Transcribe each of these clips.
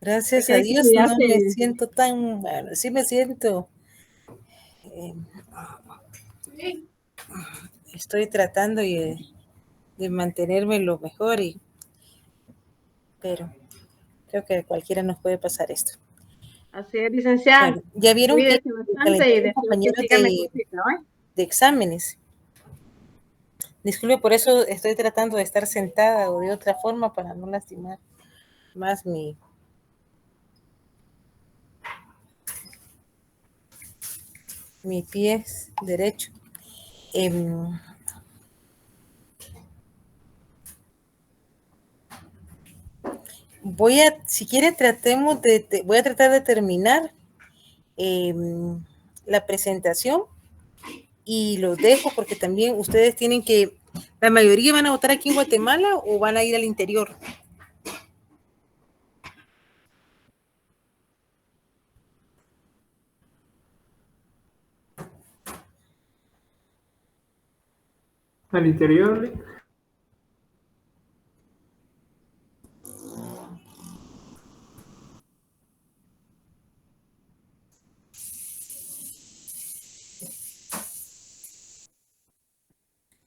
Gracias Porque a hay que Dios no me cuidarse. siento tan, bueno, sí me siento, estoy tratando de mantenerme lo mejor, pero creo que a cualquiera nos puede pasar esto. Así es, licenciada. Bueno, ya vieron que Cuídese bastante y calentaron deseo que compañeros siga mejorcita, ¿eh? de exámenes. Disculpe, por eso estoy tratando de estar sentada o de otra forma para no lastimar más mi pie derecho. Si quiere, voy a tratar de terminar la presentación y los dejo porque también ustedes tienen que, la mayoría van a votar aquí en Guatemala o van a ir al interior. Al interior.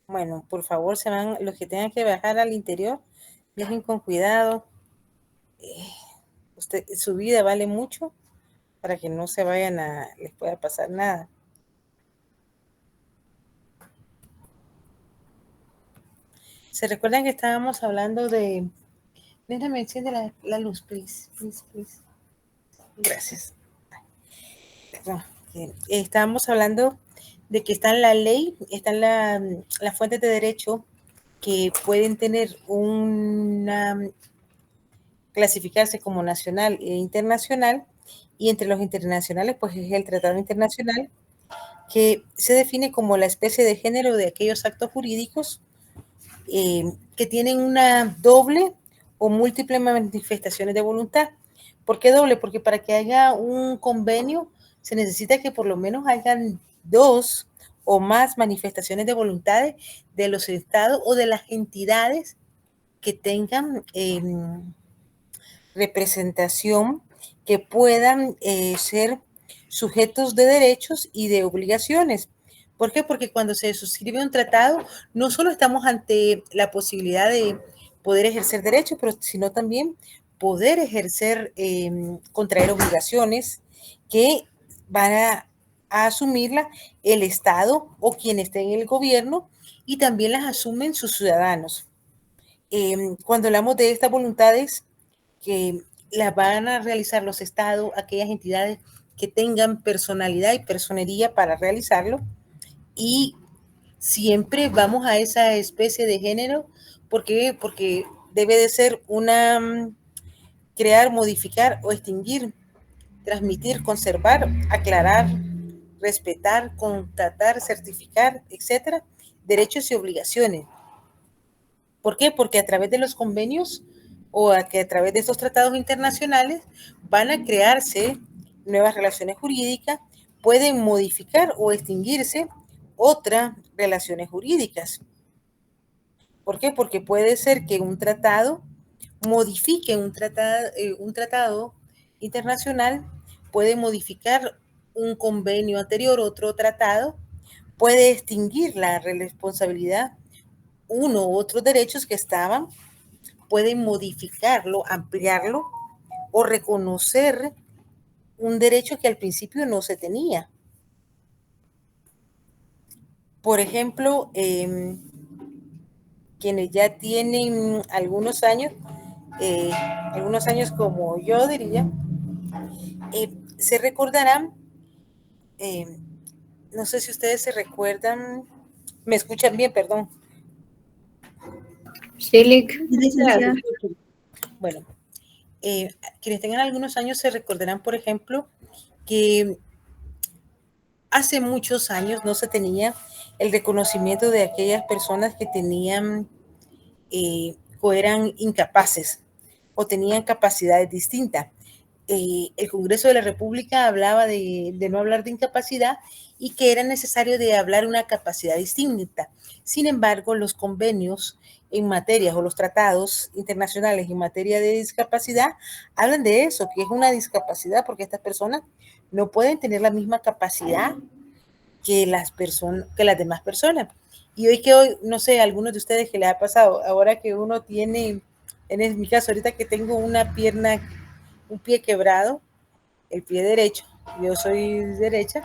Bueno, por favor, los que tengan que viajar al interior, viajen con cuidado. Su vida vale mucho para que no se vayan les pueda pasar nada. ¿Se recuerdan que estábamos hablando de... Déjame enciende la luz, please. Gracias. Perdón. Estábamos hablando de que está en la ley, están las fuentes de derecho que pueden tener clasificarse como nacional e internacional, y entre los internacionales, pues es el Tratado Internacional, que se define como la especie de género de aquellos actos jurídicos que tienen una doble o múltiple manifestaciones de voluntad. ¿Por qué doble? Porque para que haya un convenio se necesita que por lo menos hayan 2 o más manifestaciones de voluntades de los estados o de las entidades que tengan representación, que puedan ser sujetos de derechos y de obligaciones. ¿Por qué? Porque cuando se suscribe un tratado, no solo estamos ante la posibilidad de poder ejercer derechos, pero sino también poder ejercer, contraer obligaciones que van a asumirla el Estado o quien esté en el gobierno, y también las asumen sus ciudadanos. Cuando hablamos de estas voluntades, que las van a realizar los estados, aquellas entidades que tengan personalidad y personería para realizarlo, y siempre vamos a esa especie de género. ¿Por qué? Porque debe de ser crear, modificar o extinguir, transmitir, conservar, aclarar, respetar, contratar, certificar, etcétera, derechos y obligaciones. ¿Por qué? Porque a través de los convenios o a través de estos tratados internacionales van a crearse nuevas relaciones jurídicas, pueden modificar o extinguirse otras relaciones jurídicas. ¿Por qué? Porque puede ser que un tratado modifique un tratado internacional, puede modificar un convenio anterior, otro tratado, puede extinguir la responsabilidad, uno u otros derechos que estaban, pueden modificarlo, ampliarlo o reconocer un derecho que al principio no se tenía. Por ejemplo, quienes ya tienen algunos años como yo diría, se recordarán, no sé si ustedes se recuerdan, me escuchan bien, perdón. Sí, Lic. Bueno, quienes tengan algunos años se recordarán, por ejemplo, que hace muchos años no se tenía el reconocimiento de aquellas personas que tenían o eran incapaces o tenían capacidades distintas. El Congreso de la República hablaba de no hablar de incapacidad y que era necesario de hablar una capacidad distinta. Sin embargo, los convenios en materias o los tratados internacionales en materia de discapacidad hablan de eso, que es una discapacidad porque estas personas no pueden tener la misma capacidad que las demás personas. Y hoy, no sé, a algunos de ustedes que les ha pasado, ahora que uno tiene, en mi caso, ahorita que tengo una pierna, un pie quebrado, el pie derecho, yo soy derecha,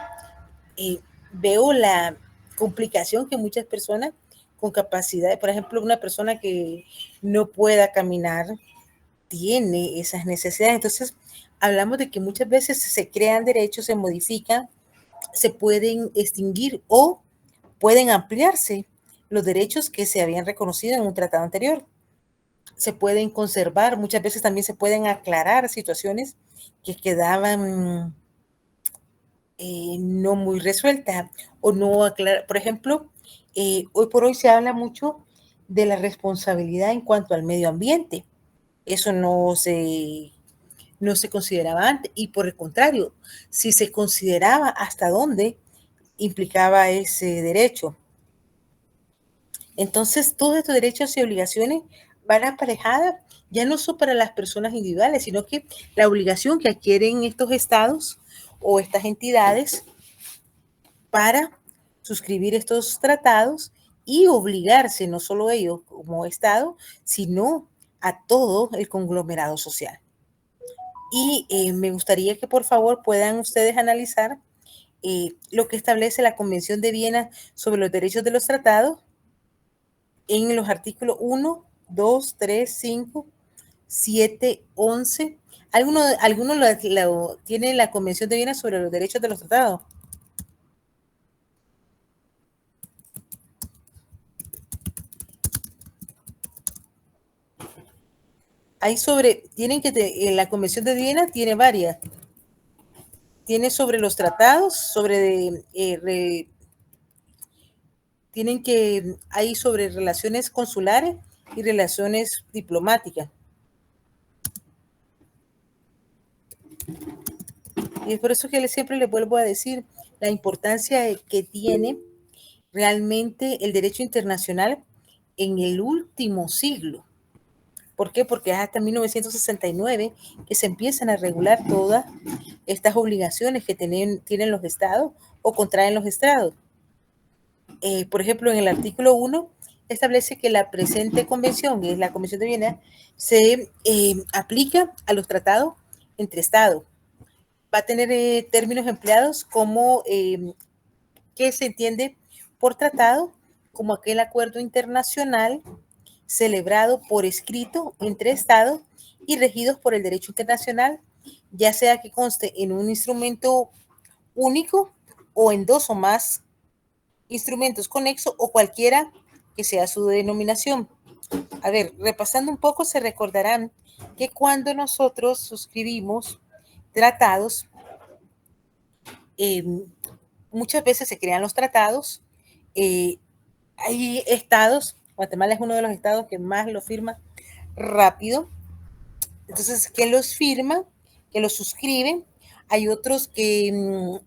y veo la complicación que muchas personas con capacidad, por ejemplo, una persona que no pueda caminar, tiene esas necesidades. Entonces, hablamos de que muchas veces se crean derechos, se modifican, se pueden extinguir o pueden ampliarse los derechos que se habían reconocido en un tratado anterior. Se pueden conservar, muchas veces también se pueden aclarar situaciones que quedaban no muy resueltas o no aclaradas. Por ejemplo, hoy por hoy se habla mucho de la responsabilidad en cuanto al medio ambiente. Eso no se consideraba antes y por el contrario, si se consideraba hasta dónde implicaba ese derecho. Entonces, todos estos derechos y obligaciones van aparejadas ya no solo para las personas individuales, sino que la obligación que adquieren estos estados o estas entidades para suscribir estos tratados y obligarse, no solo ellos como Estado, sino a todo el conglomerado social. Y me gustaría que por favor puedan ustedes analizar lo que establece la Convención de Viena sobre los derechos de los tratados en los artículos 1, 2, 3, 5, 7, 11. ¿Alguno tiene la Convención de Viena sobre los derechos de los tratados? Hay la Convención de Viena tiene varias. Tiene sobre los tratados, hay sobre relaciones consulares y relaciones diplomáticas. Y es por eso que siempre les vuelvo a decir la importancia que tiene realmente el derecho internacional en el último siglo. ¿Por qué? Porque es hasta 1969 que se empiezan a regular todas estas obligaciones que tienen los estados o contraen los estados. Por ejemplo, en el artículo 1 establece que la presente convención, que es la Convención de Viena, se aplica a los tratados entre estados. Va a tener términos empleados como que se entiende por tratado como aquel acuerdo internacional celebrado por escrito entre estados y regidos por el derecho internacional, ya sea que conste en un instrumento único o en dos o más instrumentos conexos o cualquiera que sea su denominación. A ver, repasando un poco, se recordarán que cuando nosotros suscribimos tratados, muchas veces se crean los tratados, hay estados, Guatemala es uno de los estados que más lo firma rápido, entonces, que los firman, que los suscriben, hay otros que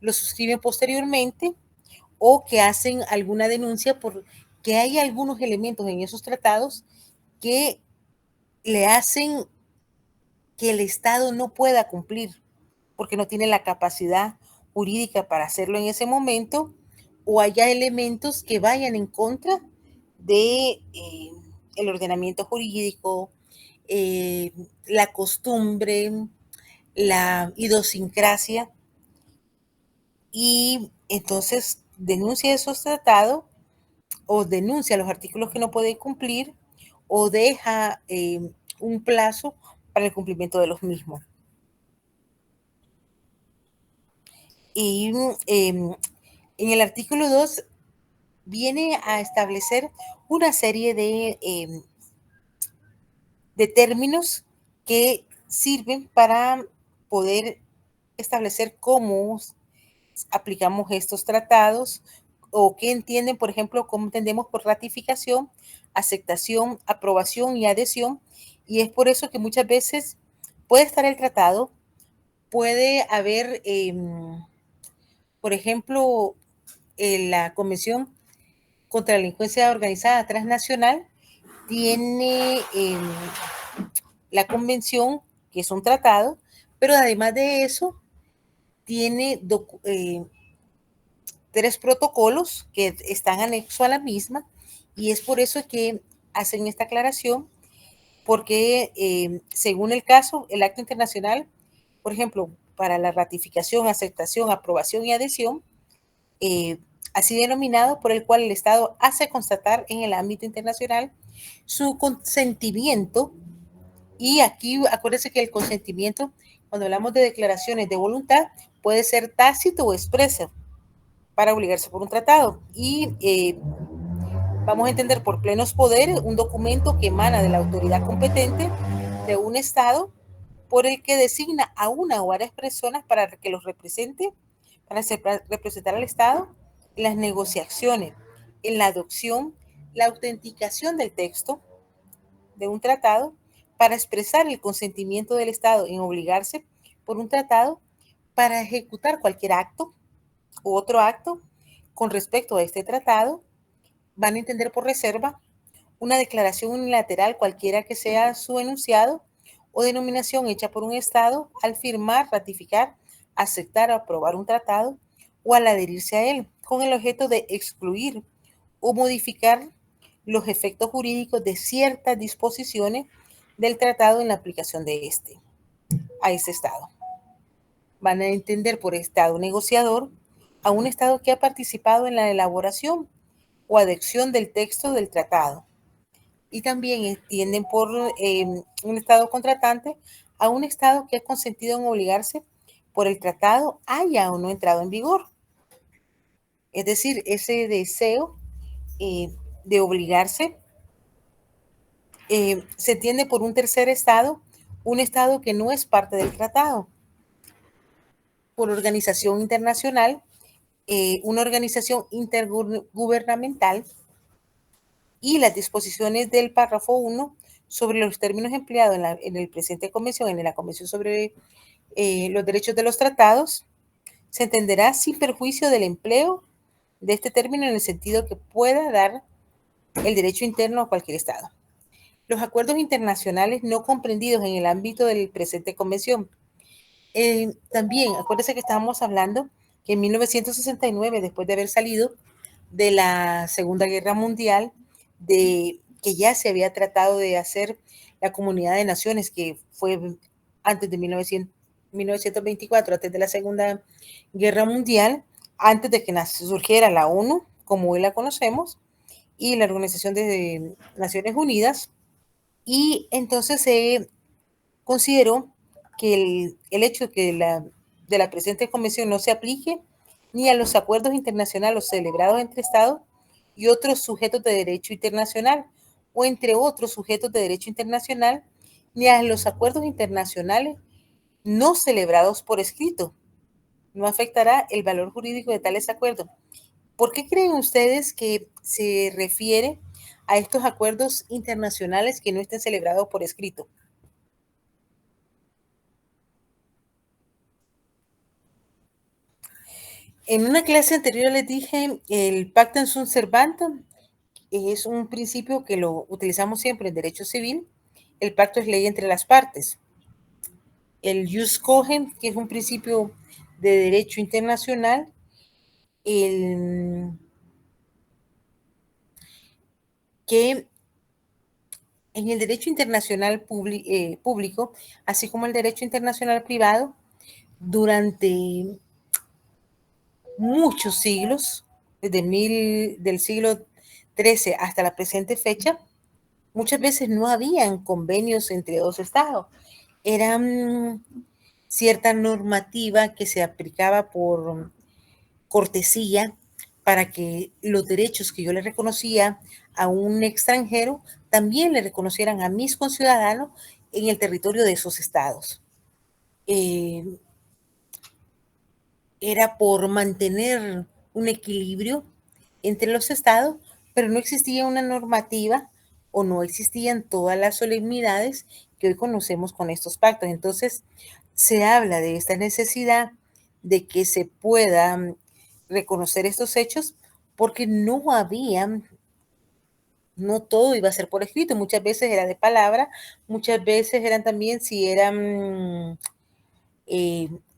los suscriben posteriormente o que hacen alguna denuncia porque hay algunos elementos en esos tratados que le hacen que el Estado no pueda cumplir porque no tiene la capacidad jurídica para hacerlo en ese momento o haya elementos que vayan en contra de el ordenamiento jurídico, la costumbre, la idiosincrasia y entonces denuncia esos tratados o denuncia los artículos que no puede cumplir o deja un plazo para el cumplimiento de los mismos. Y en el artículo 2 viene a establecer una serie de términos que sirven para poder establecer cómo aplicamos estos tratados o qué entienden, por ejemplo, cómo entendemos por ratificación, aceptación, aprobación y adhesión. Y es por eso que muchas veces puede estar el tratado, puede haber, por ejemplo, la convención contra la delincuencia organizada transnacional tiene la convención, que es un tratado, pero además de eso tiene 3 protocolos que están anexos a la misma, y es por eso que hacen esta aclaración, porque según el caso, el acto internacional, por ejemplo, para la ratificación, aceptación, aprobación y adhesión, así denominado, por el cual el Estado hace constatar en el ámbito internacional su consentimiento. Y aquí acuérdense que el consentimiento, cuando hablamos de declaraciones de voluntad, puede ser tácito o expreso para obligarse por un tratado. Y vamos a entender por plenos poderes un documento que emana de la autoridad competente de un Estado por el que designa a una o varias personas para que los represente, para representar al Estado en las negociaciones, en la adopción, la autenticación del texto de un tratado, para expresar el consentimiento del Estado en obligarse por un tratado para ejecutar cualquier acto u otro acto con respecto a este tratado. Van a entender por reserva una declaración unilateral, cualquiera que sea su enunciado o denominación hecha por un Estado al firmar, ratificar, aceptar o aprobar un tratado o al adherirse a él, con el objeto de excluir o modificar los efectos jurídicos de ciertas disposiciones del tratado en la aplicación de este a ese Estado. Van a entender por Estado negociador a un Estado que ha participado en la elaboración o adhesión del texto del tratado. Y también entienden por un Estado contratante a un Estado que ha consentido en obligarse por el tratado, haya o no entrado en vigor. Es decir, ese deseo de obligarse se entiende por un tercer Estado, un Estado que no es parte del tratado. Por organización internacional, una organización intergubernamental, y las disposiciones del párrafo 1 sobre los términos empleados en el presente convención, en la Convención sobre los Derechos de los Tratados, se entenderá sin perjuicio del empleo de este término en el sentido que pueda dar el derecho interno a cualquier Estado. Los acuerdos internacionales no comprendidos en el ámbito del presente convención. También, acuérdense que estábamos hablando que en 1969, después de haber salido de la Segunda Guerra Mundial, de que ya se había tratado de hacer la Comunidad de Naciones, que fue antes de 1924, antes de la Segunda Guerra Mundial, antes de que surgiera la ONU, como hoy la conocemos, y la Organización de Naciones Unidas. Y entonces se consideró que el hecho de la presente convención no se aplique ni a los acuerdos internacionales celebrados entre Estados y otros sujetos de derecho internacional, o entre otros sujetos de derecho internacional, ni a los acuerdos internacionales no celebrados por escrito. No afectará el valor jurídico de tales acuerdos. ¿Por qué creen ustedes que se refiere a estos acuerdos internacionales que no estén celebrados por escrito? En una clase anterior les dije el pactum sunt servanda es un principio que lo utilizamos siempre en derecho civil. El pacto es ley entre las partes. El jus cogens, que es un principio de derecho internacional. Que en el derecho internacional público, así como el derecho internacional privado, durante muchos siglos, desde del siglo XIII hasta la presente fecha, muchas veces no habían convenios entre dos estados. Eran cierta normativa que se aplicaba por cortesía para que los derechos que yo le reconocía a un extranjero también le reconocieran a mis conciudadanos en el territorio de esos estados. Era por mantener un equilibrio entre los estados, pero no existía una normativa o no existían todas las solemnidades que hoy conocemos con estos pactos. Entonces, se habla de esta necesidad de que se puedan reconocer estos hechos porque no todo iba a ser por escrito, muchas veces era de palabra, muchas veces eran también, si eran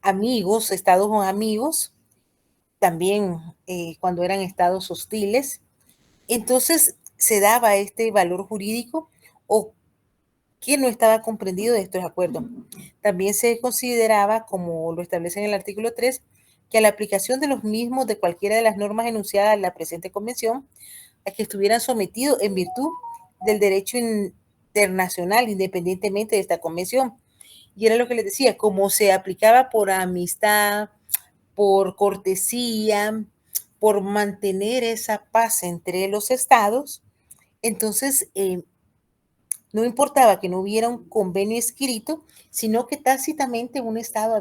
amigos, estados o amigos, también cuando eran estados hostiles. Entonces se daba este valor jurídico o que no estaba comprendido de estos acuerdos. También se consideraba, como lo establece en el artículo 3, que a la aplicación de los mismos de cualquiera de las normas enunciadas en la presente convención, a que estuvieran sometidos en virtud del derecho internacional, independientemente de esta convención. Y era lo que les decía, como se aplicaba por amistad, por cortesía, por mantener esa paz entre los estados, entonces no importaba que no hubiera un convenio escrito, sino que tácitamente un estado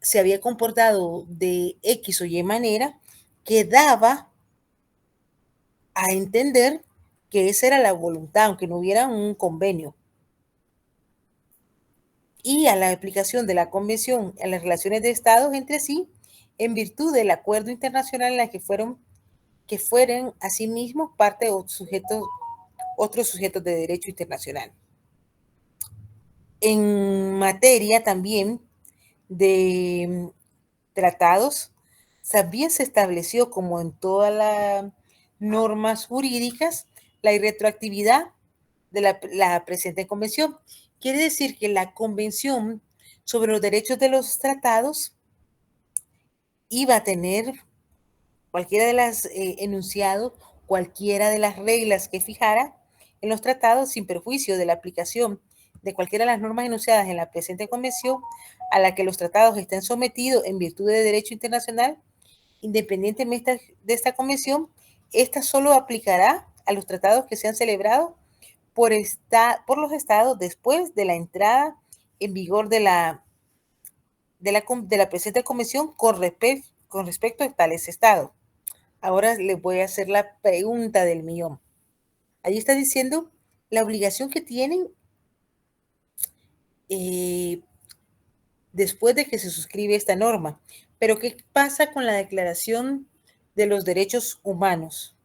se había comportado de X o Y manera que daba a entender que esa era la voluntad, aunque no hubiera un convenio. Y a la aplicación de la convención en las relaciones de estados entre sí, en virtud del acuerdo internacional en la que fueran asimismo parte de otros sujetos de derecho internacional. En materia también de tratados, también se estableció, como en todas las normas jurídicas, la irretroactividad de la presente convención. Quiere decir que la convención sobre los derechos de los tratados iba a tener cualquiera de las enunciados, cualquiera de las reglas que fijara en los tratados, sin perjuicio de la aplicación de cualquiera de las normas enunciadas en la presente convención a la que los tratados estén sometidos en virtud de derecho internacional, independientemente de esta convención, esta solo aplicará a los tratados que sean celebrados por los estados después de la entrada en vigor de la presente convención con respecto a tales estados. Ahora les voy a hacer la pregunta del millón. Ahí está diciendo la obligación que tienen después de que se suscribe esta norma. Pero ¿qué pasa con la Declaración de los Derechos Humanos?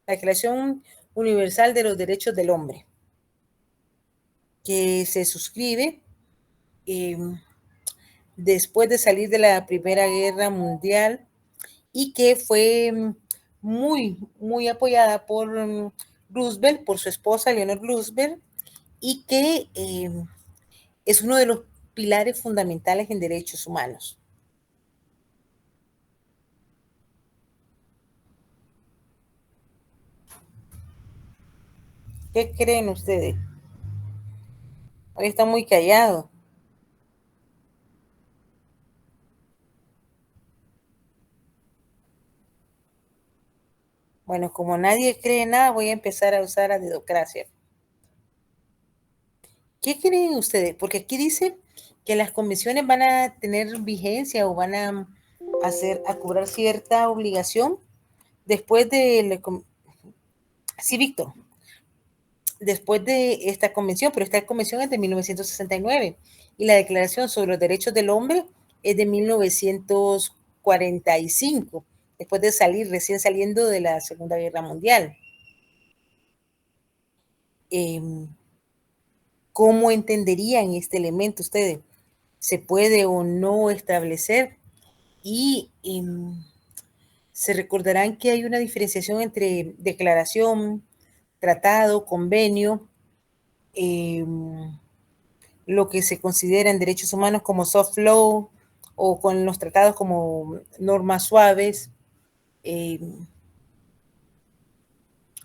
La Declaración Universal de los Derechos del Hombre, que se suscribe después de salir de la Primera Guerra Mundial y que fue muy, muy apoyada por Roosevelt, por su esposa Eleanor Roosevelt, y que es uno de los pilares fundamentales en derechos humanos. ¿Qué creen ustedes? Hoy está muy callado. Bueno, como nadie cree nada, voy a empezar a usar la dedocracia. ¿Qué creen ustedes? Porque aquí dice que las convenciones van a tener vigencia o van a cobrar cierta obligación después de sí, Víctor, después de esta convención, pero esta convención es de 1969 y la Declaración sobre los Derechos del Hombre es de 1945, después de recién saliendo de la Segunda Guerra Mundial. ¿Cómo entenderían este elemento ustedes? ¿Se puede o no establecer? Y se recordarán que hay una diferenciación entre declaración, tratado, convenio, lo que se considera en derechos humanos como soft law o con los tratados como normas suaves.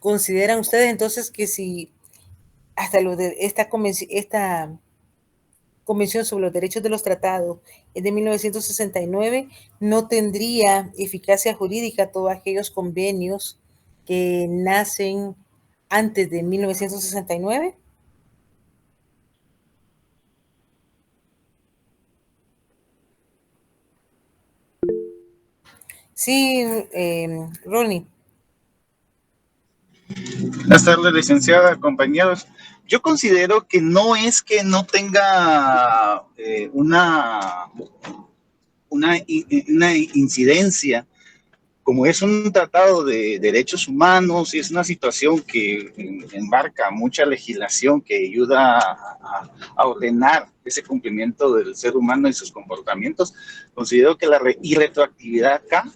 ¿Consideran ustedes entonces que si hasta lo de esta Convención sobre los Derechos de los Tratados es de 1969, no tendría eficacia jurídica todos aquellos convenios que nacen antes de 1969? Sí, Ronnie. Buenas tardes, licenciada, compañeros. Yo considero que no es que no tenga una incidencia como es un tratado de derechos humanos y es una situación que embarca mucha legislación que ayuda a ordenar ese cumplimiento del ser humano y sus comportamientos, considero que la irretroactividad acá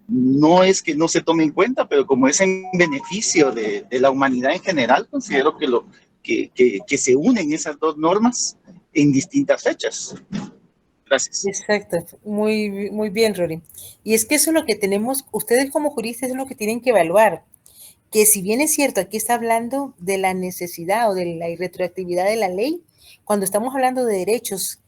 no es que no se tome en cuenta, pero como es en beneficio de la humanidad en general, considero que se unen esas dos normas en distintas fechas. Gracias. Exacto, muy bien, Rory. Y es que eso es lo que tenemos, ustedes como juristas es lo que tienen que evaluar, que si bien es cierto, aquí está hablando de la necesidad o de la irretroactividad de la ley, cuando estamos hablando de derechos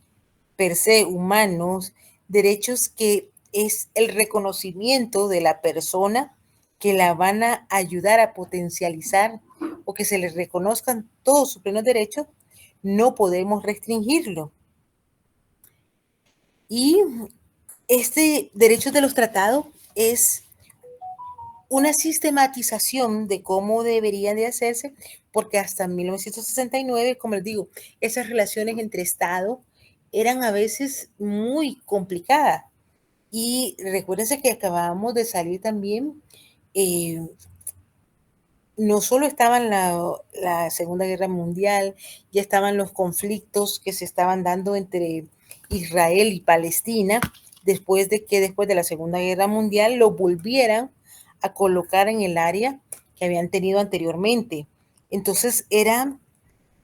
per se humanos, derechos que es el reconocimiento de la persona que la van a ayudar a potencializar o que se les reconozcan todos sus plenos derechos, no podemos restringirlo. Y este derecho de los tratados es una sistematización de cómo deberían de hacerse, porque hasta 1969, como les digo, esas relaciones entre Estado eran a veces muy complicadas. Y recuérdense que acabábamos de salir también, no solo estaba la Segunda Guerra Mundial, ya estaban los conflictos que se estaban dando entre Israel y Palestina, después de la Segunda Guerra Mundial lo volvieran a colocar en el área que habían tenido anteriormente. Entonces era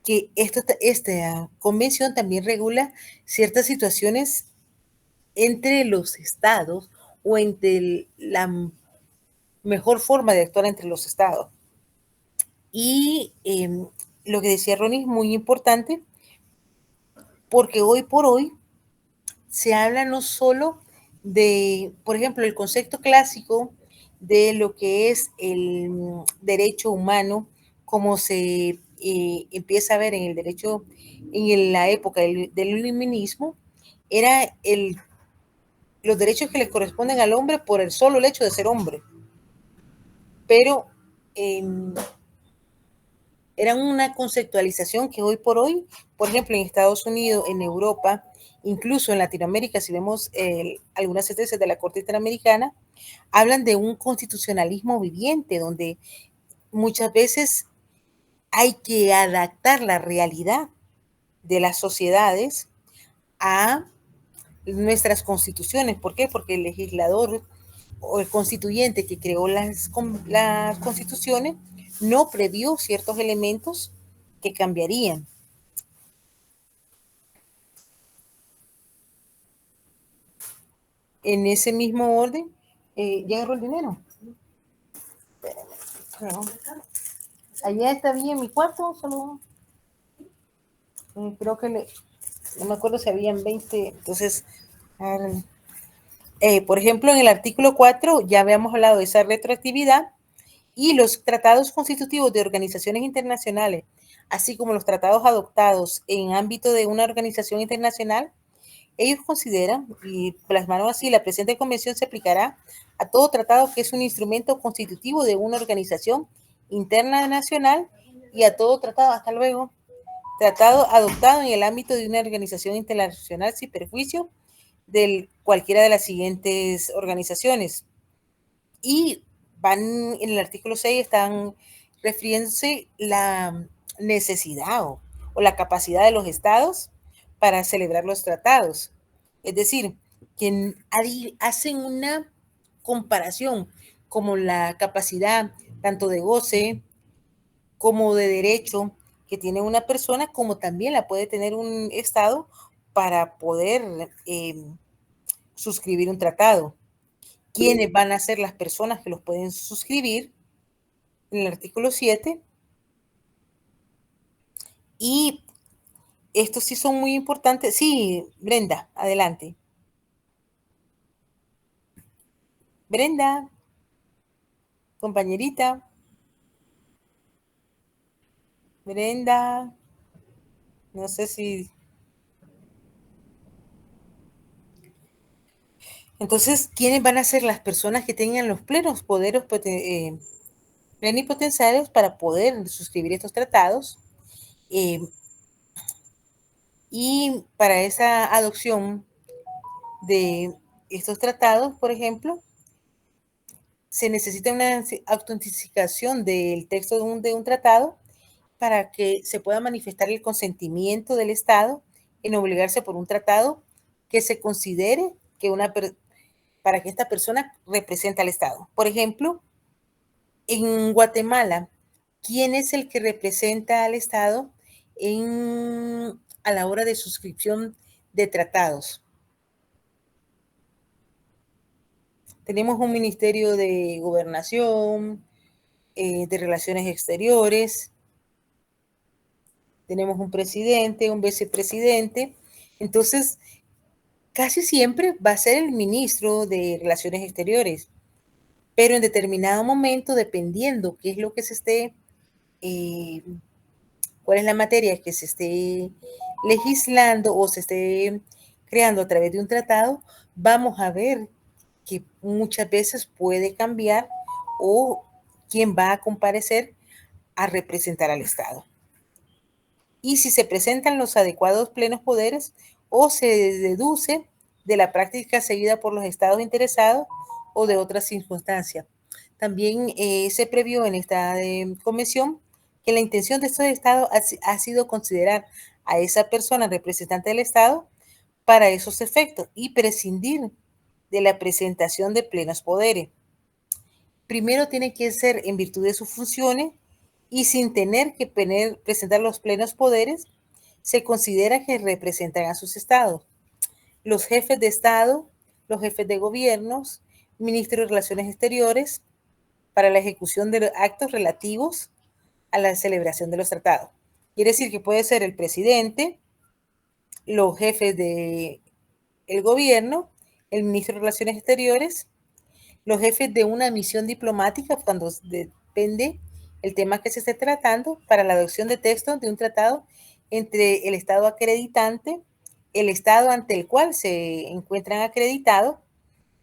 que esta convención también regula ciertas situaciones entre los estados o entre la mejor forma de actuar entre los estados. Y lo que decía Ronnie es muy importante porque hoy por hoy se habla no solo de, por ejemplo, el concepto clásico de lo que es el derecho humano, como se empieza a ver en el derecho, en la época del iluminismo, era los derechos que le corresponden al hombre por el solo hecho de ser hombre. Pero era una conceptualización que hoy por hoy, por ejemplo, en Estados Unidos, en Europa, incluso en Latinoamérica, si vemos algunas sentencias de la Corte Interamericana, hablan de un constitucionalismo viviente, donde muchas veces hay que adaptar la realidad de las sociedades a nuestras constituciones. ¿Por qué? Porque el legislador o el constituyente que creó las constituciones no previó ciertos elementos que cambiarían. En ese mismo orden, ¿ya agarró el dinero? No. Allá está bien en mi cuarto, solo creo que no me acuerdo si habían 20, entonces, por ejemplo, en el artículo 4 ya habíamos hablado de esa retroactividad y los tratados constitutivos de organizaciones internacionales, así como los tratados adoptados en ámbito de una organización internacional, ellos consideran y plasmaron así: la presente convención se aplicará a todo tratado que es un instrumento constitutivo de una organización interna nacional y a todo tratado, hasta luego, tratado adoptado en el ámbito de una organización internacional sin perjuicio de cualquiera de las siguientes organizaciones. Y van en el artículo 6, están refiriéndose la necesidad o la capacidad de los estados para celebrar los tratados. Es decir, que hacen una comparación como la capacidad tanto de goce como de derecho que tiene una persona, como también la puede tener un estado para poder suscribir un tratado. ¿Quiénes van a ser las personas que los pueden suscribir? En el artículo 7. Y estos sí son muy importantes. Sí, Brenda, adelante. Brenda, compañerita. Brenda, no sé si... Entonces, ¿quiénes van a ser las personas que tengan los plenos poderes plenipotenciarios para poder suscribir estos tratados? Y para esa adopción de estos tratados, por ejemplo, se necesita una autenticación del texto de un tratado para que se pueda manifestar el consentimiento del Estado en obligarse por un tratado que se considere que para que esta persona representa al Estado. Por ejemplo, en Guatemala, ¿quién es el que representa al Estado a la hora de suscripción de tratados? Tenemos un Ministerio de Gobernación, de Relaciones Exteriores, tenemos un presidente, un vicepresidente. Entonces, casi siempre va a ser el ministro de Relaciones Exteriores, pero en determinado momento, dependiendo qué es lo que se esté, cuál es la materia que se esté legislando o se esté creando a través de un tratado, vamos a ver que muchas veces puede cambiar o quién va a comparecer a representar al Estado. Y si se presentan los adecuados plenos poderes o se deduce de la práctica seguida por los estados interesados o de otras circunstancias. También se previó en esta convención que la intención de estos estados ha sido considerar a esa persona representante del Estado para esos efectos y prescindir de la presentación de plenos poderes. Primero tiene que ser en virtud de sus funciones y sin tener que presentar los plenos poderes, se considera que representan a sus estados. Los jefes de Estado, los jefes de gobiernos, ministros de Relaciones Exteriores, para la ejecución de los actos relativos a la celebración de los tratados. Quiere decir que puede ser el presidente, los jefes del gobierno, el ministro de Relaciones Exteriores, los jefes de una misión diplomática cuando depende el tema que se esté tratando para la adopción de textos de un tratado entre el Estado acreditante, el Estado ante el cual se encuentran acreditados.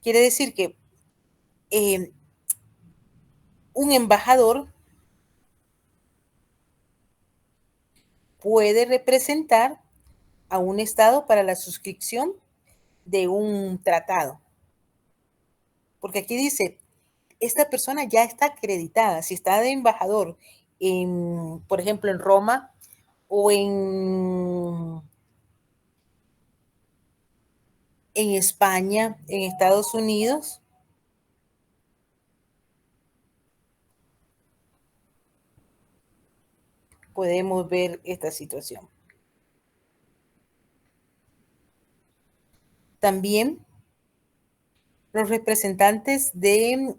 Quiere decir que un embajador puede representar a un Estado para la suscripción de un tratado. Porque aquí dice, esta persona ya está acreditada. Si está de embajador, por ejemplo, en Roma o en España, en Estados Unidos, podemos ver esta situación. También los representantes de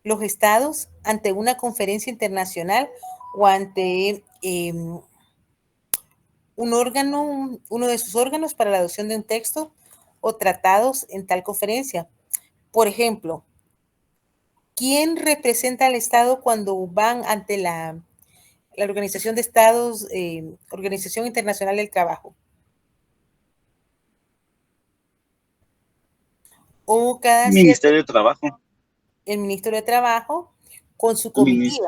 los estados ante una conferencia internacional o ante un órgano, uno de sus órganos para la adopción de un texto o tratados en tal conferencia. Por ejemplo, ¿quién representa al Estado cuando van ante la Organización de Estados, Organización Internacional del Trabajo? O cada cierto, Ministerio de Trabajo. el ministro de Trabajo con su El ministro.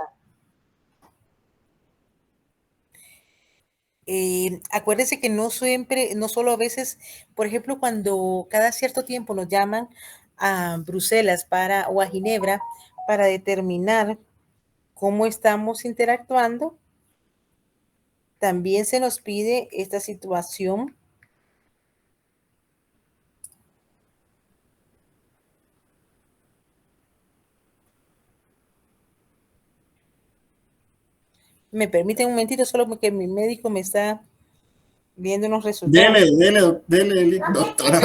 comitiva. Acuérdense que no siempre, no solo a veces, por ejemplo, cuando cada cierto tiempo nos llaman a Bruselas o a Ginebra para determinar cómo estamos interactuando, también se nos pide esta situación. Me permiten un momentito, solo porque mi médico me está viendo unos resultados. Dele, doctora.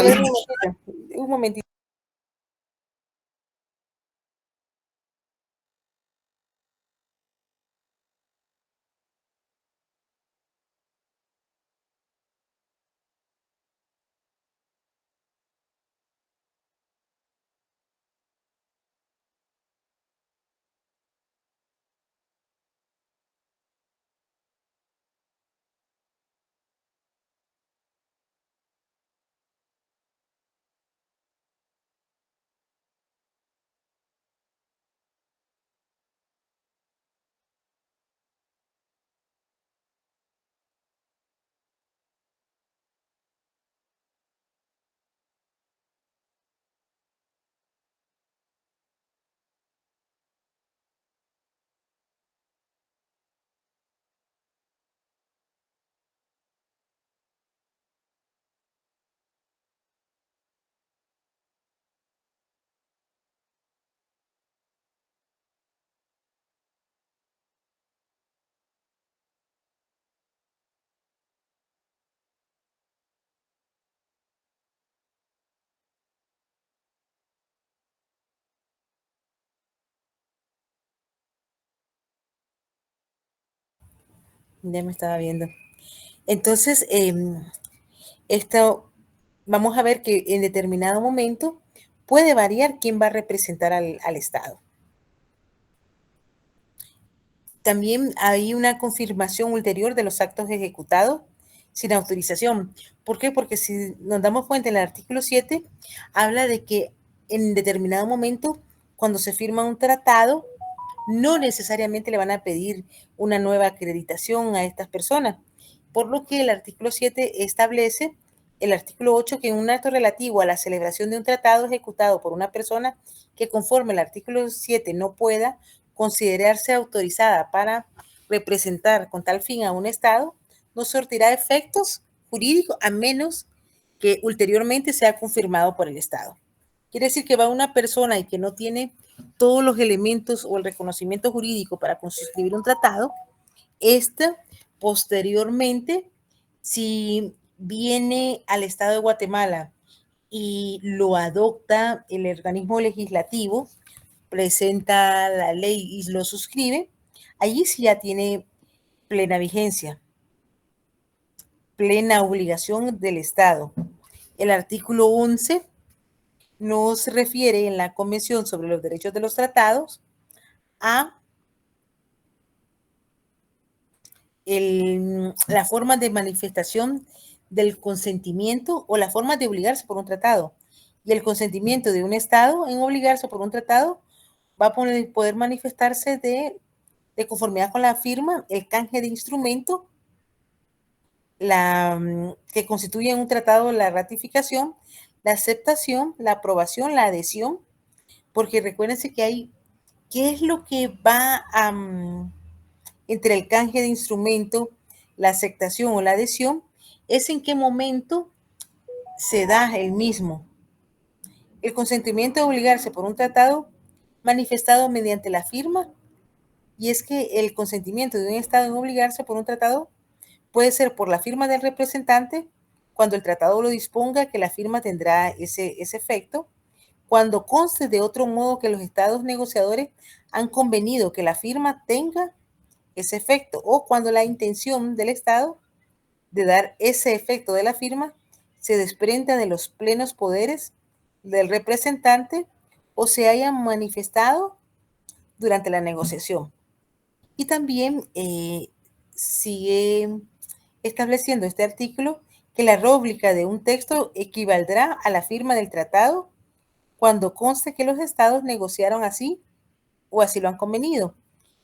Un momentito. Ya me estaba viendo. Entonces, esto, vamos a ver que en determinado momento puede variar quién va a representar al Estado. También hay una confirmación ulterior de los actos ejecutados sin autorización. ¿Por qué? Porque si nos damos cuenta, en el artículo 7 habla de que en determinado momento, cuando se firma un tratado, no necesariamente le van a pedir una nueva acreditación a estas personas, por lo que el artículo 7 establece, el artículo 8, que en un acto relativo a la celebración de un tratado ejecutado por una persona que conforme el artículo 7 no pueda considerarse autorizada para representar con tal fin a un Estado, no surtirá efectos jurídicos a menos que ulteriormente sea confirmado por el Estado. Quiere decir que va una persona y que no tiene todos los elementos o el reconocimiento jurídico para suscribir un tratado, posteriormente, si viene al Estado de Guatemala y lo adopta el organismo legislativo, presenta la ley y lo suscribe, allí sí ya tiene plena vigencia, plena obligación del Estado. El artículo 11 nos refiere en la Convención sobre los Derechos de los Tratados a la forma de manifestación del consentimiento o la forma de obligarse por un tratado. Y el consentimiento de un Estado en obligarse por un tratado va a poder manifestarse de conformidad con la firma, el canje de instrumento, que constituye en un tratado la ratificación, la aceptación, la aprobación, la adhesión, porque recuérdense que hay, ¿qué es lo que va entre el canje de instrumento, la aceptación o la adhesión? Es en qué momento se da el mismo. El consentimiento de obligarse por un tratado manifestado mediante la firma, y es que el consentimiento de un Estado en obligarse por un tratado puede ser por la firma del representante, cuando el tratado lo disponga que la firma tendrá ese efecto, cuando conste de otro modo que los Estados negociadores han convenido que la firma tenga ese efecto, o cuando la intención del Estado de dar ese efecto de la firma se desprenda de los plenos poderes del representante o se haya manifestado durante la negociación. Y también sigue estableciendo este artículo que la réplica de un texto equivaldrá a la firma del tratado cuando conste que los Estados negociaron así o así lo han convenido.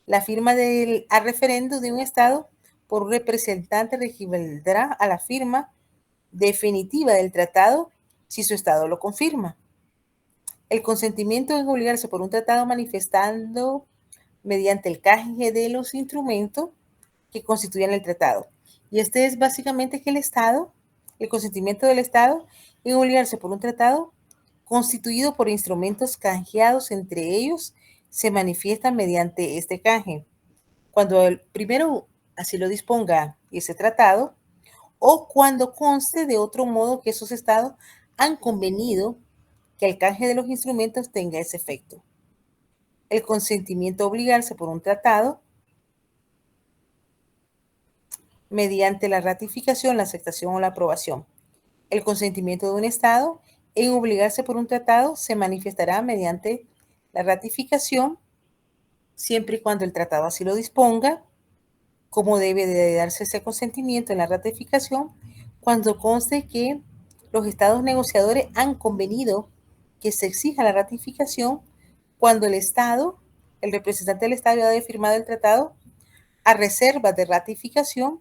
La firma a referendo de un Estado por un representante equivaldrá a la firma definitiva del tratado si su Estado lo confirma. El consentimiento en obligarse por un tratado manifestando mediante el canje de los instrumentos que constituyen el tratado. Y este es básicamente que el consentimiento del Estado en obligarse por un tratado constituido por instrumentos canjeados entre ellos se manifiesta mediante este canje. Cuando el primero así lo disponga ese tratado, o cuando conste de otro modo que esos Estados han convenido que el canje de los instrumentos tenga ese efecto. El consentimiento a obligarse por un tratado mediante la ratificación, la aceptación o la aprobación. El consentimiento de un Estado en obligarse por un tratado se manifestará mediante la ratificación, siempre y cuando el tratado así lo disponga, como debe de darse ese consentimiento en la ratificación, cuando conste que los Estados negociadores han convenido que se exija la ratificación cuando el Estado, el representante del Estado haya firmado el tratado a reserva de ratificación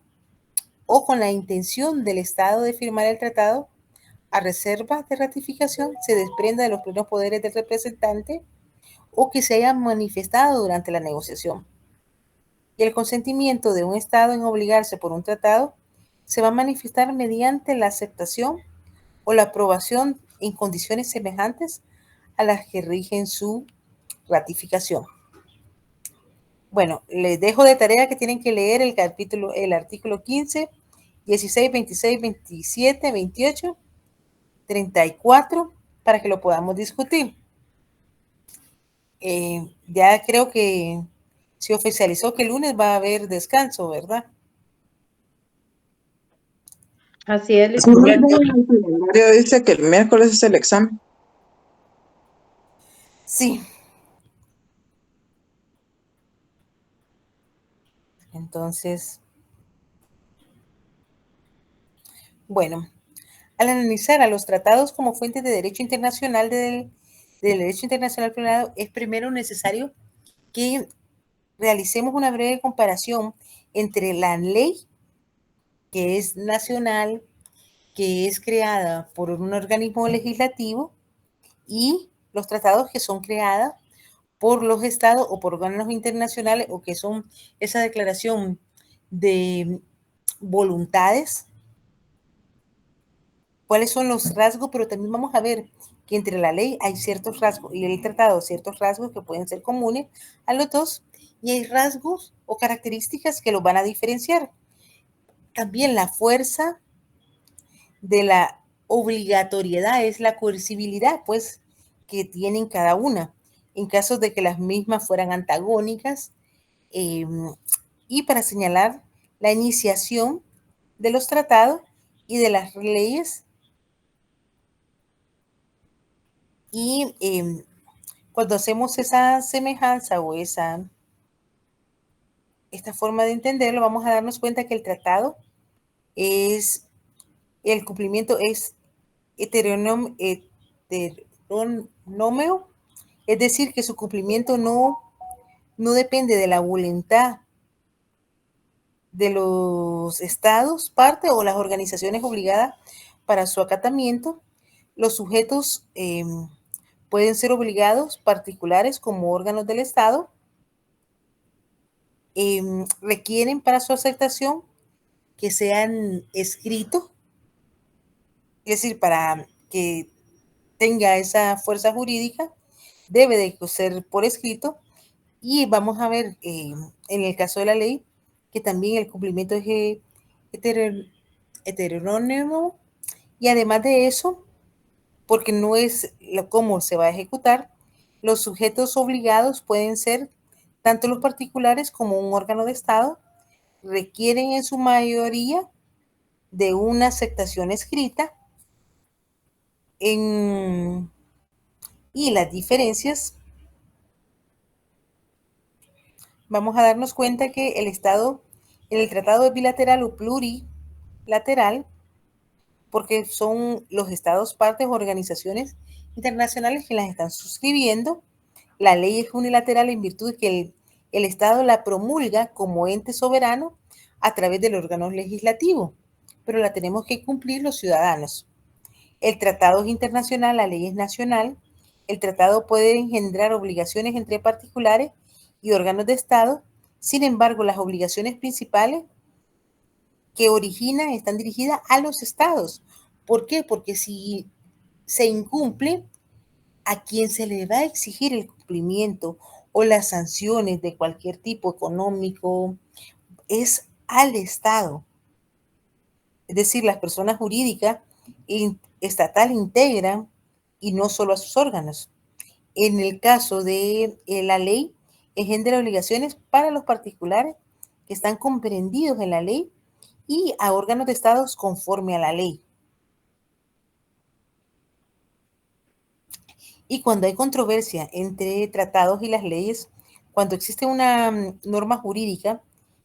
o con la intención del Estado de firmar el tratado a reserva de ratificación se desprenda de los plenos poderes del representante o que se haya manifestado durante la negociación. Y el consentimiento de un Estado en obligarse por un tratado se va a manifestar mediante la aceptación o la aprobación en condiciones semejantes a las que rigen su ratificación. Bueno, les dejo de tarea que tienen que leer el artículo 15, 16, 26, 27, 28, 34 para que lo podamos discutir. Ya creo que se oficializó que el lunes va a haber descanso, ¿verdad? Así es, Sí, licenciada. el calendario dice que el miércoles es el examen. Sí. Entonces, bueno, al analizar a los tratados como fuentes de derecho internacional del derecho internacional privado, es primero necesario que realicemos una breve comparación entre la ley que es nacional, que es creada por un organismo legislativo, y los tratados que son creados por los estados o por órganos internacionales, o que son esa declaración de voluntades. ¿Cuáles son los rasgos? Pero también vamos a ver que entre la ley hay ciertos rasgos y el tratado ciertos rasgos que pueden ser comunes a los dos, y hay rasgos o características que los van a diferenciar. También la fuerza de la obligatoriedad es la coercibilidad, pues, que tienen cada una, en caso de que las mismas fueran antagónicas, y para señalar la iniciación de los tratados y de las leyes. Y cuando hacemos esa semejanza o esta forma de entenderlo, vamos a darnos cuenta que el tratado es, el cumplimiento es heteronómeo, es decir, que su cumplimiento no depende de la voluntad de los estados, parte o las organizaciones obligadas para su acatamiento. Los sujetos pueden ser obligados particulares como órganos del Estado, requieren para su aceptación que sean escritos, es decir, para que tenga esa fuerza jurídica, debe de ser por escrito. Y vamos a ver en el caso de la ley que también el cumplimiento es heteronómico, y además de eso, porque no es cómo se va a ejecutar, los sujetos obligados pueden ser tanto los particulares como un órgano de Estado, requieren en su mayoría de una aceptación escrita, y las diferencias, vamos a darnos cuenta que el Estado, en el tratado es bilateral o plurilateral, porque son los estados partes o organizaciones internacionales que las están suscribiendo. La ley es unilateral en virtud de que el Estado la promulga como ente soberano a través del órgano legislativo, pero la tenemos que cumplir los ciudadanos. El tratado es internacional, la ley es nacional. El tratado puede engendrar obligaciones entre particulares y órganos de Estado. Sin embargo, las obligaciones principales que originan están dirigidas a los estados. ¿Por qué? Porque si se incumple, a quien se le va a exigir el cumplimiento o las sanciones de cualquier tipo económico es al Estado. Es decir, las personas jurídicas estatal integran y no solo a sus órganos. En el caso de la ley, engendra obligaciones para los particulares que están comprendidos en la ley y a órganos de estados conforme a la ley. Y cuando hay controversia entre tratados y las leyes, cuando existe una norma jurídica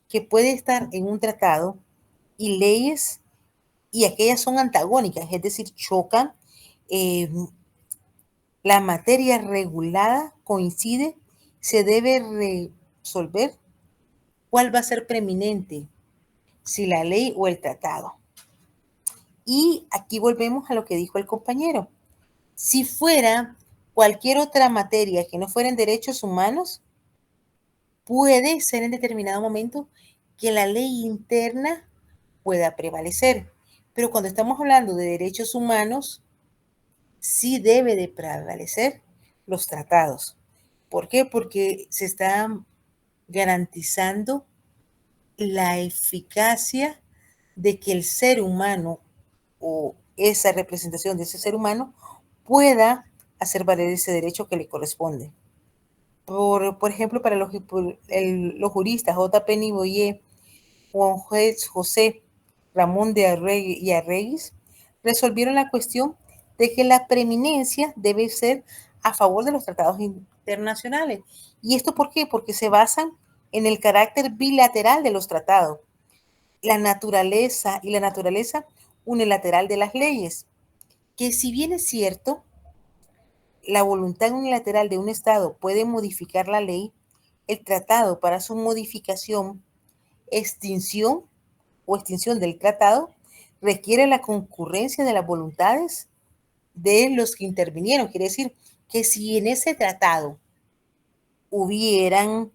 que puede estar en un tratado y leyes, y aquellas son antagónicas, es decir, chocan, la materia regulada coincide, se debe resolver cuál va a ser preeminente, si la ley o el tratado. Y aquí volvemos a lo que dijo el compañero. Si fuera cualquier otra materia que no fueran derechos humanos, puede ser en determinado momento que la ley interna pueda prevalecer. Pero cuando estamos hablando de derechos humanos, sí debe de prevalecer los tratados. ¿Por qué? Porque se está garantizando la eficacia de que el ser humano o esa representación de ese ser humano pueda hacer valer ese derecho que le corresponde. Por ejemplo, para los juristas J. Penny Boyer, Juan José Ramón de Arregui y Arregui, resolvieron la cuestión de que la preeminencia debe ser a favor de los tratados internacionales. ¿Y esto por qué? Porque se basan en el carácter bilateral de los tratados, la naturaleza unilateral de las leyes, que si bien es cierto, la voluntad unilateral de un Estado puede modificar la ley, el tratado para su modificación, extinción del tratado, requiere la concurrencia de las voluntades de los que intervinieron. Quiere decir que si en ese tratado hubieran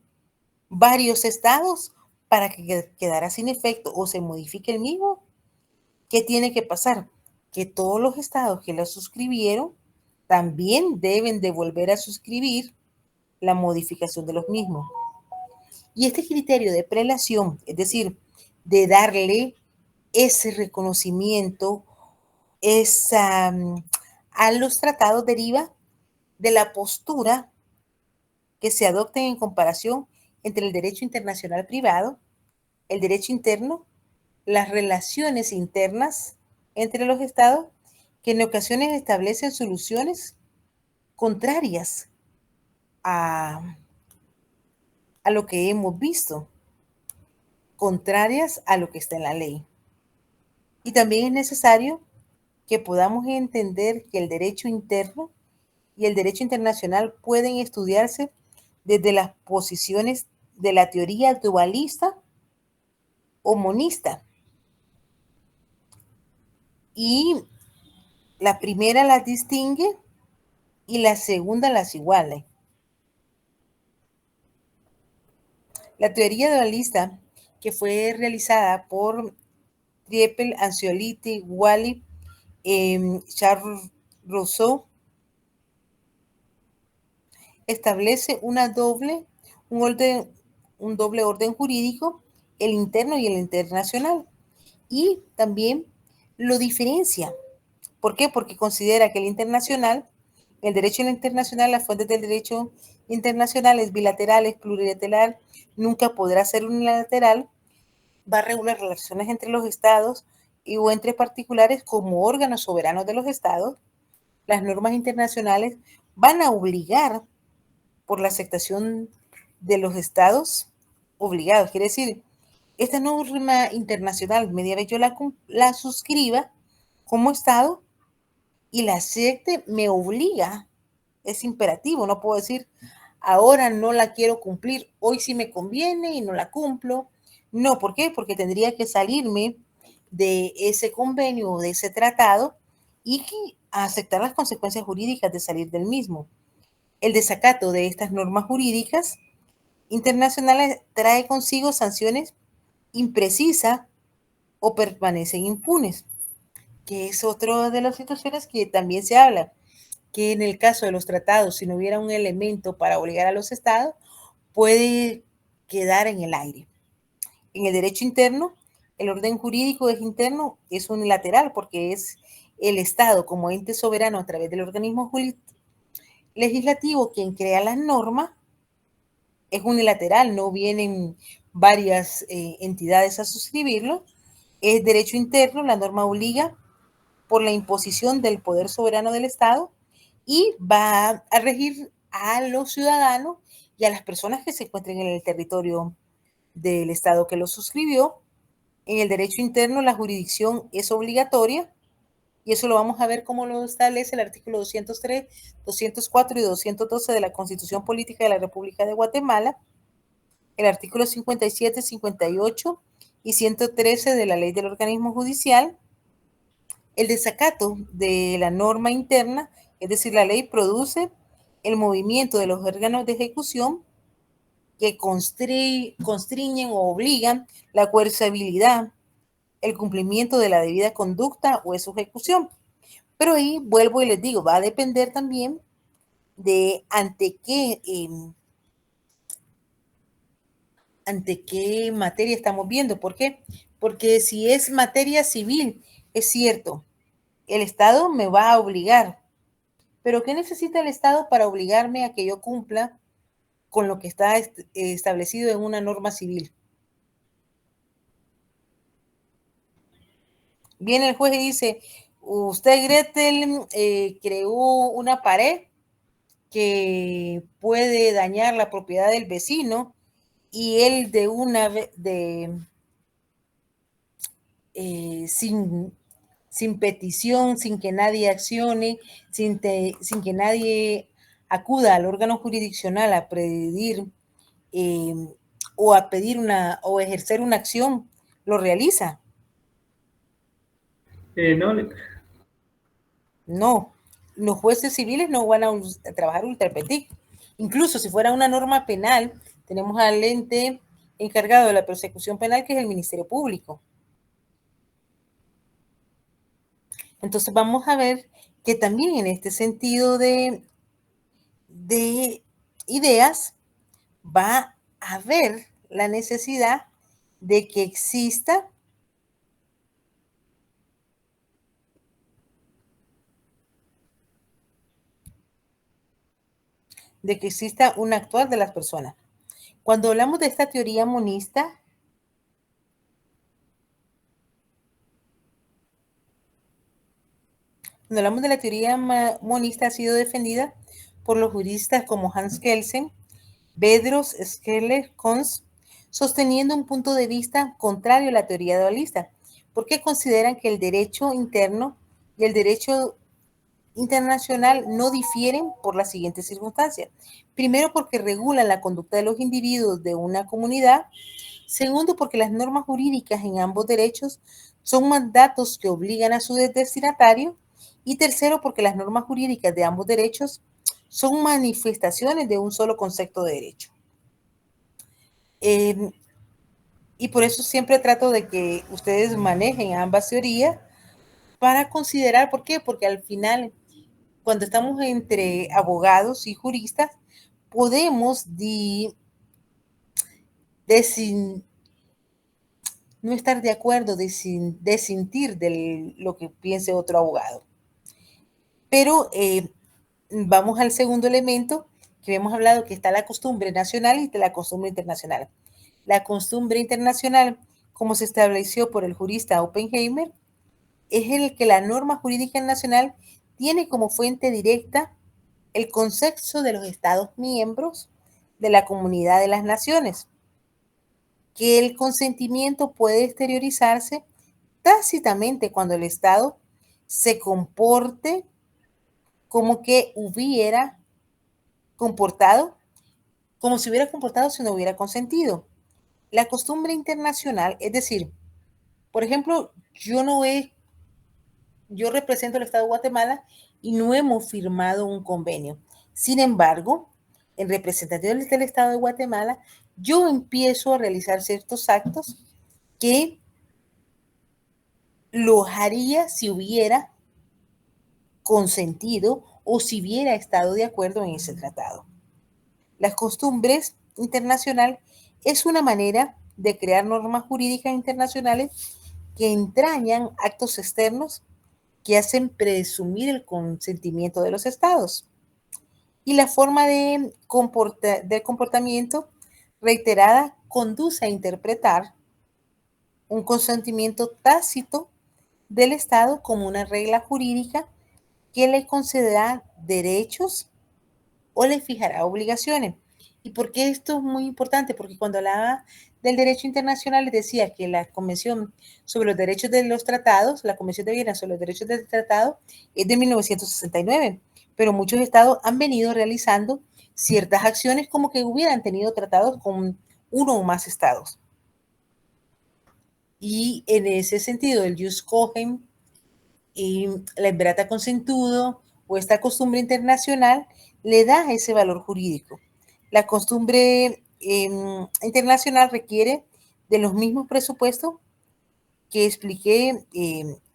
varios estados para que quedara sin efecto o se modifique el mismo, ¿qué tiene que pasar? Que todos los estados que lo suscribieron también deben de volver a suscribir la modificación de los mismos. Y este criterio de prelación, es decir, de darle ese reconocimiento a los tratados, deriva de la postura que se adopten en comparación entre el derecho internacional privado, el derecho interno, las relaciones internas entre los estados, que en ocasiones establecen soluciones contrarias a lo que hemos visto, contrarias a lo que está en la ley. Y también es necesario que podamos entender que el derecho interno y el derecho internacional pueden estudiarse desde las posiciones de la teoría dualista o monista. Y la primera las distingue y la segunda las iguala. La teoría dualista, que fue realizada por Triepel, Anzioliti, Wally, Charles Rousseau, establece un doble orden jurídico, el interno y el internacional, y también lo diferencia. ¿Por qué? Porque considera que el derecho internacional, las fuentes del derecho internacional es bilateral, es plurilateral, nunca podrá ser unilateral, va a regular relaciones entre los estados o entre particulares como órganos soberanos de los estados. Las normas internacionales van a obligar por la aceptación de los estados obligados. Quiere decir, esta norma internacional, media vez yo la suscriba como estado y la acepte, me obliga, es imperativo, no puedo decir, ahora no la quiero cumplir, hoy sí me conviene y no la cumplo. No, ¿por qué? Porque tendría que salirme de ese convenio o de ese tratado y aceptar las consecuencias jurídicas de salir del mismo. El desacato de estas normas jurídicas internacionales trae consigo sanciones imprecisas o permanecen impunes, que es otra de las situaciones que también se habla, que en el caso de los tratados, si no hubiera un elemento para obligar a los estados, puede quedar en el aire. En el derecho interno, el orden jurídico es interno, es unilateral porque es el Estado como ente soberano a través del organismo legislativo quien crea las normas, es unilateral, no vienen varias entidades a suscribirlo. Es derecho interno, la norma obliga por la imposición del poder soberano del Estado y va a regir a los ciudadanos y a las personas que se encuentren en el territorio del Estado que lo suscribió. En el derecho interno la jurisdicción es obligatoria y eso lo vamos a ver cómo lo establece el artículo 203, 204 y 212 de la Constitución Política de la República de Guatemala, el artículo 57, 58 y 113 de la Ley del Organismo Judicial. El desacato de la norma interna, es decir, la ley, produce el movimiento de los órganos de ejecución que constriñen o obligan la coercibilidad, el cumplimiento de la debida conducta o su ejecución. Pero ahí vuelvo y les digo, va a depender también de ante qué materia estamos viendo. ¿Por qué? Porque si es materia civil, es cierto, el Estado me va a obligar. Pero ¿qué necesita el Estado para obligarme a que yo cumpla con lo que está establecido en una norma civil? Viene el juez y dice, usted, Gretel, creó una pared que puede dañar la propiedad del vecino y él de una vez, sin petición, sin que nadie accione, sin que nadie acuda al órgano jurisdiccional a pedir o a pedir o ejercer una acción, lo realiza. No, No, los jueces civiles no van a trabajar ultra petit. Incluso si fuera una norma penal, tenemos al ente encargado de la persecución penal, que es el Ministerio Público. Entonces vamos a ver que también en este sentido de ideas va a haber la necesidad de que exista un actuar de las personas. Cuando hablamos de esta teoría monista, cuando hablamos de la teoría monista, ha sido defendida por los juristas como Hans Kelsen, Bedros, Skeller, Kons, sosteniendo un punto de vista contrario a la teoría dualista, porque consideran que el derecho interno y el derecho internacional no difieren por las siguientes circunstancias. Primero, porque regulan la conducta de los individuos de una comunidad. Segundo, porque las normas jurídicas en ambos derechos son mandatos que obligan a su destinatario. Y tercero, porque las normas jurídicas de ambos derechos son manifestaciones de un solo concepto de derecho. Y por eso siempre trato de que ustedes manejen ambas teorías para considerar, ¿por qué? Porque al final, cuando estamos entre abogados y juristas, podemos no estar de acuerdo, desentir de lo que piense otro abogado. Pero vamos al segundo elemento que hemos hablado, que está la costumbre nacional y la costumbre internacional. La costumbre internacional, como se estableció por el jurista Oppenheimer, es el que la norma jurídica nacional tiene como fuente directa el concepto de los Estados miembros de la Comunidad de las Naciones, que el consentimiento puede exteriorizarse tácitamente cuando el Estado se comporte como que hubiera comportado, como si hubiera comportado si no hubiera consentido. La costumbre internacional, es decir, por ejemplo, yo represento al Estado de Guatemala y no hemos firmado un convenio. Sin embargo, en representación del Estado de Guatemala, yo empiezo a realizar ciertos actos que los haría si hubiera consentido o si hubiera estado de acuerdo en ese tratado. Las costumbres internacionales es una manera de crear normas jurídicas internacionales que entrañan actos externos que hacen presumir el consentimiento de los estados. Y la forma de comportamiento reiterada conduce a interpretar un consentimiento tácito del Estado como una regla jurídica que le concederá derechos o le fijará obligaciones. ¿Y por qué esto es muy importante? Porque cuando hablaba del derecho internacional les decía que la Convención sobre los Derechos de los Tratados, la Convención de Viena sobre los Derechos del Tratado, es de 1969, pero muchos estados han venido realizando ciertas acciones como que hubieran tenido tratados con uno o más estados. Y en ese sentido, el jus cogens y la inverata consentudo o esta costumbre internacional le da ese valor jurídico. La costumbre internacional requiere de los mismos presupuestos que expliqué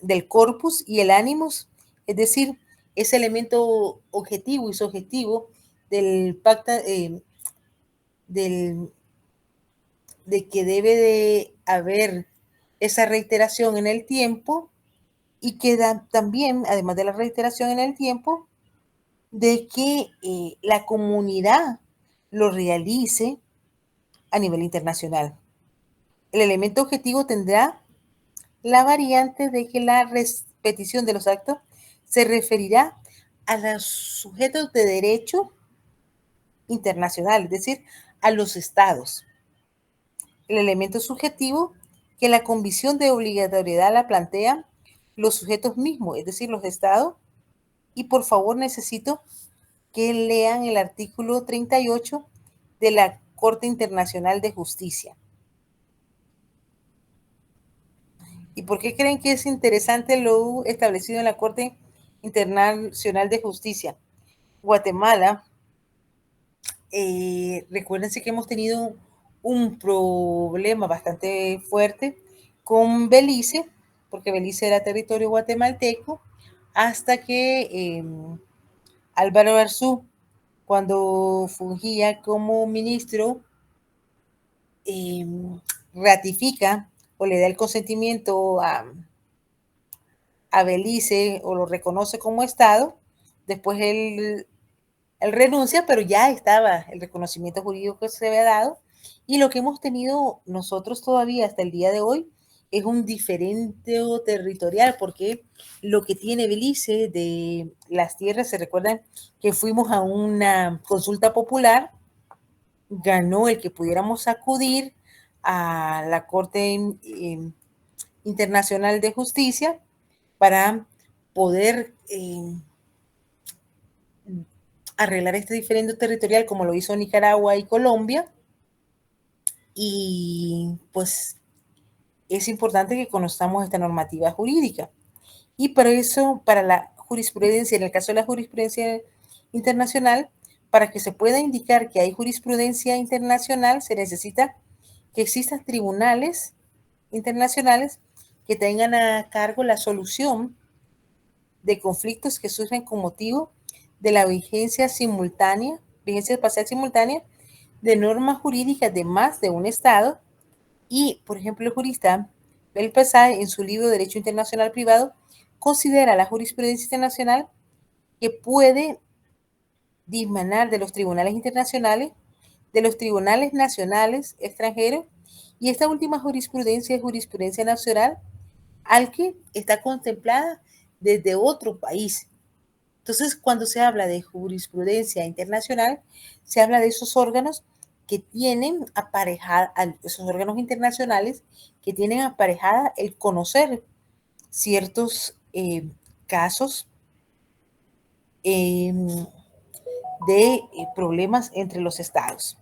del corpus y el animus, es decir, ese elemento objetivo y subjetivo del pacto, de que debe de haber esa reiteración en el tiempo y que también, además de la reiteración en el tiempo, de que la comunidad lo realice a nivel internacional. El elemento objetivo tendrá la variante de que la repetición de los actos se referirá a los sujetos de derecho internacional, es decir, a los estados. El elemento subjetivo que la convicción de obligatoriedad la plantean los sujetos mismos, es decir, los estados. Y por favor necesito que lean el artículo 38 de la Corte Internacional de Justicia. ¿Y por qué creen que es interesante lo establecido en la Corte Internacional de Justicia? Guatemala, recuérdense que hemos tenido un problema bastante fuerte con Belice, porque Belice era territorio guatemalteco, hasta que Álvaro Arzú, cuando fungía como ministro, ratifica o le da el consentimiento a Belice o lo reconoce como Estado. Después él renuncia, pero ya estaba el reconocimiento jurídico que se había dado. Y lo que hemos tenido nosotros todavía hasta el día de hoy es un diferente territorial, porque lo que tiene Belice de las tierras, se recuerdan que fuimos a una consulta popular, ganó el que pudiéramos acudir a la Corte Internacional de Justicia para poder arreglar este diferendo territorial, como lo hizo Nicaragua y Colombia. Y pues es importante que conozcamos esta normativa jurídica. Y para eso, para la jurisprudencia, en el caso de la jurisprudencia internacional, para que se pueda indicar que hay jurisprudencia internacional, se necesita que existan tribunales internacionales que tengan a cargo la solución de conflictos que surgen con motivo de la vigencia espacial simultánea de normas jurídicas de más de un Estado. Y, por ejemplo, el jurista Belpasay, en su libro Derecho Internacional Privado, considera la jurisprudencia internacional que puede dimanar de los tribunales internacionales, de los tribunales nacionales extranjeros, y esta última jurisprudencia es jurisprudencia nacional al que está contemplada desde otro país. Entonces, cuando se habla de jurisprudencia internacional, se habla de esos órganos que tienen aparejada, esos órganos internacionales que tienen aparejada el conocer ciertos casos de problemas entre los estados.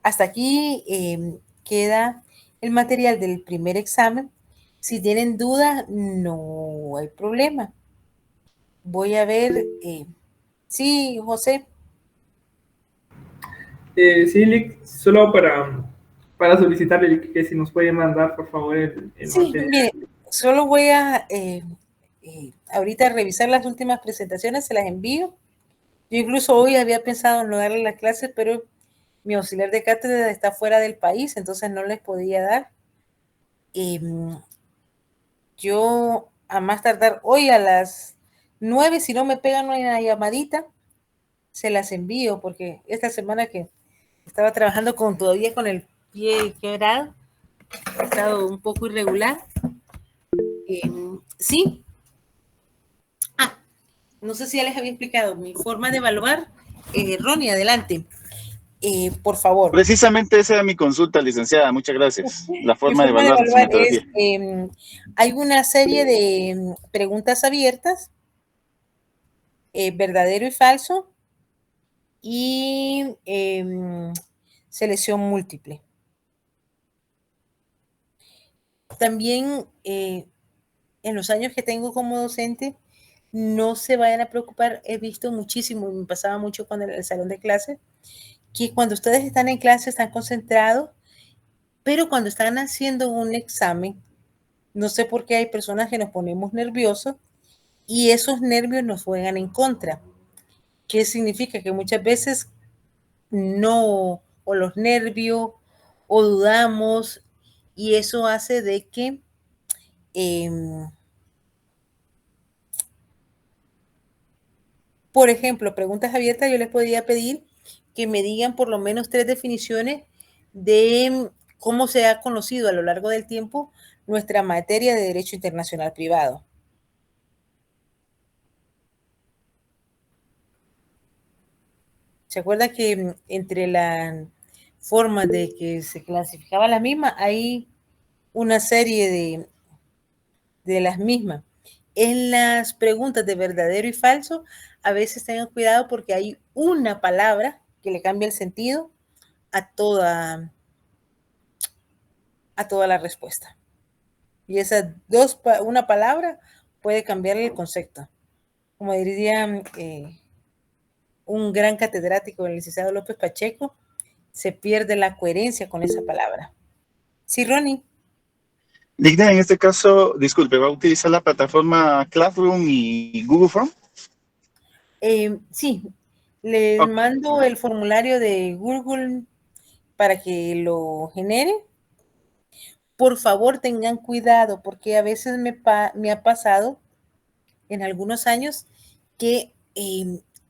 Hasta aquí queda el material del primer examen. Si tienen dudas, no hay problema. Voy a ver. Sí, José. Sí, Lick, solo para solicitarle que si nos puede mandar, por favor, el Sí, material. mire, solo voy a ahorita revisar las últimas presentaciones, se las envío. Yo incluso hoy había pensado en no darle las clases, pero mi auxiliar de cátedra está fuera del país, entonces no les podía dar. Yo a más tardar hoy a las 9, si no me pegan una llamadita, se las envío, porque esta semana que estaba trabajando todavía con el pie quebrado, ha estado un poco irregular. Sí. No sé si ya les había explicado mi forma de evaluar. Ronnie, adelante. Por favor. Precisamente esa era mi consulta, licenciada. Muchas gracias. La forma de evaluar su metodología. Hay una serie de preguntas abiertas, verdadero y falso, y selección múltiple. También en los años que tengo como docente, no se vayan a preocupar, he visto muchísimo, me pasaba mucho cuando en el salón de clase, que cuando ustedes están en clase están concentrados, pero cuando están haciendo un examen, no sé por qué hay personas que nos ponemos nerviosos y esos nervios nos juegan en contra. ¿Qué significa? Que muchas veces no, o los nervios, o dudamos, y eso hace de que por ejemplo, preguntas abiertas, yo les podría pedir que me digan por lo menos 3 definiciones de cómo se ha conocido a lo largo del tiempo nuestra materia de Derecho Internacional Privado. ¿Se acuerda que entre las formas de que se clasificaba la misma, hay una serie de las mismas? En las preguntas de verdadero y falso, a veces tengan cuidado porque hay una palabra que le cambia el sentido a toda la respuesta. Y esas una palabra puede cambiarle el concepto. Como diría un gran catedrático, el licenciado López Pacheco, se pierde la coherencia con esa palabra. Sí, Ronnie. Digna, en este caso, disculpe, ¿va a utilizar la plataforma Classroom y Google Form? Sí, les mando el formulario de Google para que lo genere. Por favor, tengan cuidado, porque a veces me ha pasado en algunos años que,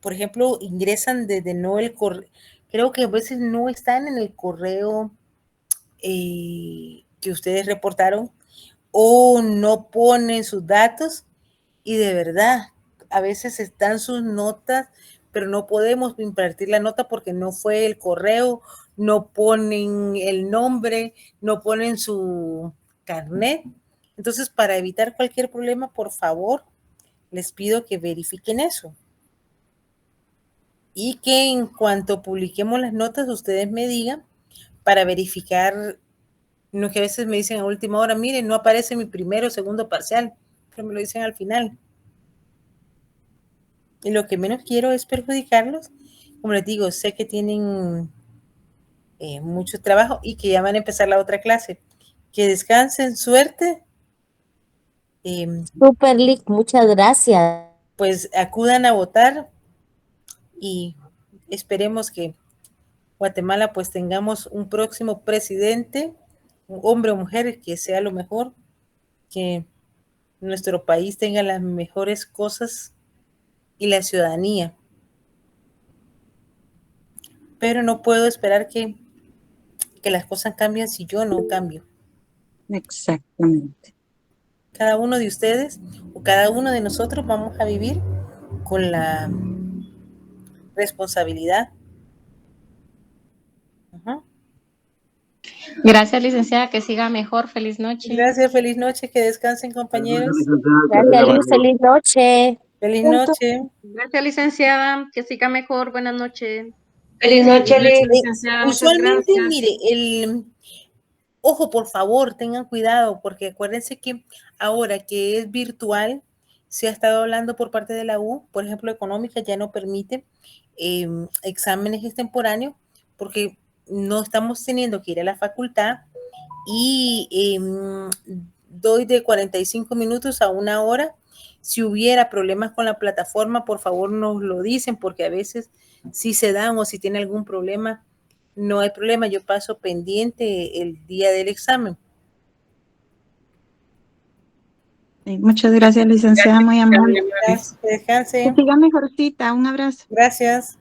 por ejemplo, ingresan desde no el correo, creo que a veces no están en el correo que ustedes reportaron o no ponen sus datos y de verdad, a veces están sus notas, pero no podemos impartir la nota porque no fue el correo, no ponen el nombre, no ponen su carnet. Entonces, para evitar cualquier problema, por favor, les pido que verifiquen eso. Y que en cuanto publiquemos las notas, ustedes me digan para verificar, no que a veces me dicen a última hora, miren, no aparece mi primero o segundo parcial, pero me lo dicen al final. Y lo que menos quiero es perjudicarlos. Como les digo, sé que tienen mucho trabajo y que ya van a empezar la otra clase. Que descansen, suerte. Super Lick, muchas gracias. Pues acudan a votar y esperemos que Guatemala pues tengamos un próximo presidente, un hombre o mujer, que sea lo mejor, que nuestro país tenga las mejores cosas y la ciudadanía. Pero no puedo esperar que las cosas cambien si yo no cambio. Exactamente. Cada uno de ustedes o cada uno de nosotros vamos a vivir con la responsabilidad. Gracias, licenciada, que siga mejor. Feliz noche. Gracias, feliz noche, que descansen, compañeros. Gracias, Liz, feliz noche. Feliz noche. Gracias, licenciada, que siga mejor. Buenas noches. Feliz noche, licenciada. Usualmente, mire, ojo, por favor, tengan cuidado, porque acuérdense que ahora que es virtual, se ha estado hablando por parte de la U, por ejemplo, económica ya no permite exámenes extemporáneos, porque no estamos teniendo que ir a la facultad y doy de 45 minutos a 1 hora. Si hubiera problemas con la plataforma, por favor nos lo dicen, porque a veces si se dan o si tiene algún problema, no hay problema, yo paso pendiente el día del examen. Muchas gracias, licenciada, muy amable. Gracias, que descanse. Que siga mejorcita, un abrazo. Gracias.